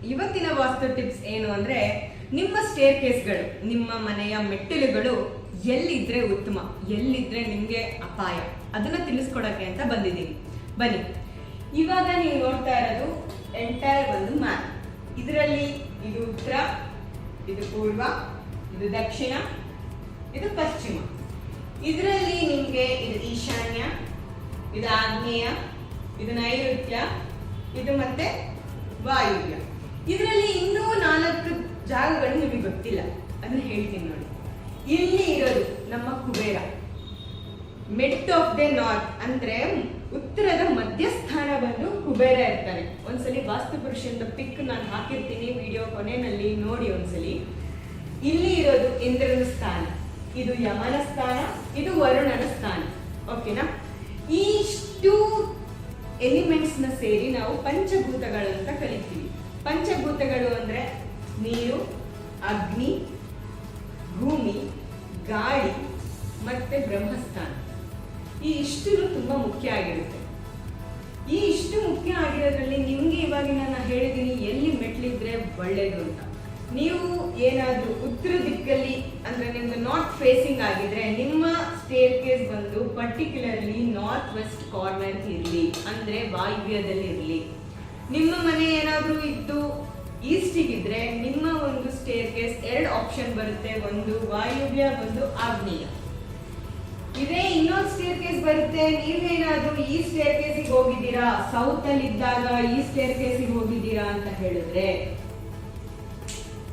ಇವತ್ತಿನ ವಾಸ್ತು ಟಿಪ್ಸ್ ಏನು ಅಂದ್ರೆ ನಿಮ್ಮ ಸ್ಟೇರ್ ಕೇಸ್ಗಳು, ನಿಮ್ಮ ಮನೆಯ ಮೆಟ್ಟಿಲುಗಳು ಎಲ್ಲಿದ್ರೆ ಉತ್ತಮ, ಎಲ್ಲಿದ್ರೆ ನಿಮ್ಗೆ ಅಪಾಯ, ಅದನ್ನ ತಿಳಿಸ್ಕೊಡಕ್ಕೆ ಅಂತ ಬಂದಿದ್ದೀನಿ. ಬನ್ನಿ, ಇವಾಗ ನೀವು ನೋಡ್ತಾ ಇರೋದು ಎಂಟೈರ್ ಒಂದು ಮ್ಯಾಪ್. ಇದರಲ್ಲಿ ಇದು ಉತ್ತರ, ಇದು ಪೂರ್ವ, ಇದು ದಕ್ಷಿಣ, ಇದು ಪಶ್ಚಿಮ. ಇದರಲ್ಲಿ ನಿಮ್ಗೆ ಇದು ಈಶಾನ್ಯ, ಇದು ಆಗ್ನೇಯ, ಇದು ನೈಋತ್ಯ, ಇದು ಮತ್ತೆ ವಾಯುವ್ಯ. ಇದರಲ್ಲಿ ಇನ್ನೂ 4 ಜಾಗಗಳು ನಿಮಗೆ ಗೊತ್ತಿಲ್ಲ, ಅದನ್ನ ಹೇಳ್ತೀನಿ ನೋಡಿ. ಇಲ್ಲಿ ಇರೋದು ನಮ್ಮ Kubera, mid of the north, ಅಂದ್ರೆ ಉತ್ತರದ ಮಧ್ಯಸ್ಥಾನ ಬಂದು ಕುಬೇರ ಇರ್ತಾರೆ. ಒಂದ್ಸಲಿ ವಾಸ್ತು ಪುರುಷನ ಪಿಕ್ ನಾನು ಹಾಕಿರ್ತೀನಿ ವಿಡಿಯೋ ಕೊನೆಯಲ್ಲಿ, ನೋಡಿ ಒಂದ್ಸಲಿ. ಇಲ್ಲಿ ಇರೋದು ಇಂದ್ರನ ಸ್ಥಾನ, ಇದು ಯಮನ ಸ್ಥಾನ, ಇದು ವರುಣನ ಸ್ಥಾನ. ಓಕೆನಾ? ಇಷ್ಟು ಎಲಿಮೆಂಟ್ಸ್ ನ ಸೇರಿ ನಾವು ಪಂಚಭೂತಗಳು ಅಂತ ಕಲಿತೀವಿ. ಪಂಚಭೂತಗಳು ಅಂದ್ರೆ ನೀರು, ಅಗ್ನಿ, ಭೂಮಿ, ಗಾಳಿ ಮತ್ತೆ ಬ್ರಹ್ಮಸ್ಥಾನ. ಈ ಇಷ್ಟು ತುಂಬಾ ಮುಖ್ಯ ಆಗಿರುತ್ತೆ. ಈ ಇಷ್ಟು ಮುಖ್ಯ ಆಗಿರೋದ್ರಲ್ಲಿ ನಿಮ್ಗೆ ಇವಾಗ ನಾನು ಹೇಳಿದ್ದೀನಿ ಎಲ್ಲಿ ಮೆಟ್ಲಿದ್ರೆ ಒಳ್ಳೇದು ಅಂತ. ನೀವು ಏನಾದ್ರೂ ಉತ್ತರ ದಿಕ್ಕಲ್ಲಿ ಅಂದ್ರೆ ನಿಮ್ದು ನಾರ್ತ್ ಫೇಸಿಂಗ್ ಆಗಿದ್ರೆ ನಿಮ್ಮ ಸ್ಟೇರ್ ಕೇಸ್ ಬಂದು ಪರ್ಟಿಕ್ಯುಲರ್ಲಿ ನಾರ್ತ್ ವೆಸ್ಟ್ ಕಾರ್ನರ್ ಇರಲಿ, ಅಂದ್ರೆ ವಾಯುವ್ಯದಲ್ಲಿ ಇರಲಿ. ನಿಮ್ಮ ಮನೆ ಏನಾದ್ರೂ ಇದ್ದು ಈಸ್ಟಿಗಿದ್ರೆ ನಿಮ್ಮ ಒಂದು ಸ್ಟೇರ್ ಕೇಸ್ 2 ಆಪ್ಷನ್ ಬರುತ್ತೆ, ಒಂದು ವಾಯುವ್ಯ, ಒಂದು ಆಗ್ನೇಯ. ಇದೇ ಇನ್ನೊಂದು ಸ್ಟೇರ್ ಕೇಸ್ ಬರುತ್ತೆ, ನೀವೇನಾದ್ರೂ ಈ ಸ್ಟೇರ್ ಕೇಸಿಗೆ ಹೋಗಿದ್ದೀರಾ, ಸೌತ್ ಅಲ್ಲಿ ಇದ್ದಾಗ ಈ ಸ್ಟೇರ್ ಕೇಸಿಗೆ ಹೋಗಿದ್ದೀರಾ ಅಂತ ಹೇಳಿದ್ರೆ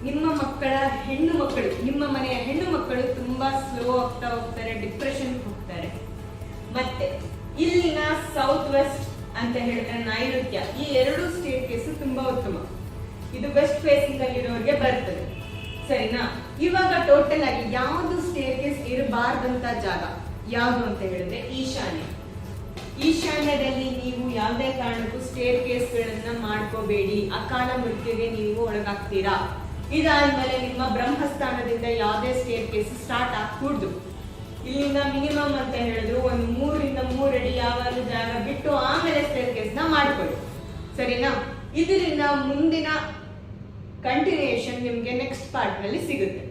ನಿಮ್ಮ ಮಕ್ಕಳ ಹೆಣ್ಣು ಮಕ್ಕಳು, ನಿಮ್ಮ ಮನೆಯ ಹೆಣ್ಣು ಮಕ್ಕಳು ತುಂಬಾ ಸ್ಲೋ ಆಗ್ತಾ ಹೋಗ್ತಾರೆ, ಡಿಪ್ರೆಷನ್ ಹೋಗ್ತಾರೆ. ಮತ್ತೆ ಇಲ್ಲಿನ ಸೌತ್ ವೆಸ್ಟ್ ಅಂತ ಹೇಳಿದ್ರೆ ನೈಋತ್ಯ, ಈ 2 ಸ್ಟೇರ್ ಕೇಸ್ ತುಂಬಾ ಉತ್ತಮ. ಇದು ವೆಸ್ಟ್ ಫೇಸಿಂಗ್ ಅಲ್ಲಿರೋರಿಗೆ ಬರ್ತದೆ, ಸರಿನಾ? ಇವಾಗ ಟೋಟಲ್ ಆಗಿ ಯಾವುದು ಸ್ಟೇರ್ ಕೇಸ್ ಇರಬಾರ್ದಂತ ಜಾಗ ಯಾವುದು ಅಂತ ಹೇಳಿದ್ರೆ ಈಶಾನ್ಯ. ಈಶಾನ್ಯದಲ್ಲಿ ನೀವು ಯಾವುದೇ ಕಾರಣಕ್ಕೂ ಸ್ಟೇರ್ ಕೇಸ್ಗಳನ್ನ ಮಾಡ್ಕೋಬೇಡಿ, ಅಕಾಲ ಮೃತ್ಯುಗೆ ನೀವು ಒಳಗಾಗ್ತೀರಾ. ಇದಾದ್ಮೇಲೆ ನಿಮ್ಮ ಬ್ರಹ್ಮಸ್ಥಾನದಿಂದ ಯಾವುದೇ ಸ್ಟೇರ್ ಕೇಸ್ ಸ್ಟಾರ್ಟ್ ಆಗ್ಕೂಡ್ದು. ಇಲ್ಲಿಂದ ಮಿನಿಮಮ್ ಅಂತ ಹೇಳಿದ್ರು ಒಂದು 3 ರಿಂದ 3 ಅಡಿ ಯಾವಾಗಲೂ ಜಾಗ ಬಿಟ್ಟು ಆಮೇಲೆ ಸ್ಟೇರ್ ಕೇಸ್ ನ ಮಾಡ್ಕೊಳ್ಳಿ, ಸರಿನಾ? ಇದರಿಂದ ಮುಂದಿನ ಕಂಟಿನ್ಯೂಯೇಷನ್ ನಿಮ್ಗೆ ನೆಕ್ಸ್ಟ್ ಪಾರ್ಟ್ ನಲ್ಲಿ ಸಿಗುತ್ತೆ.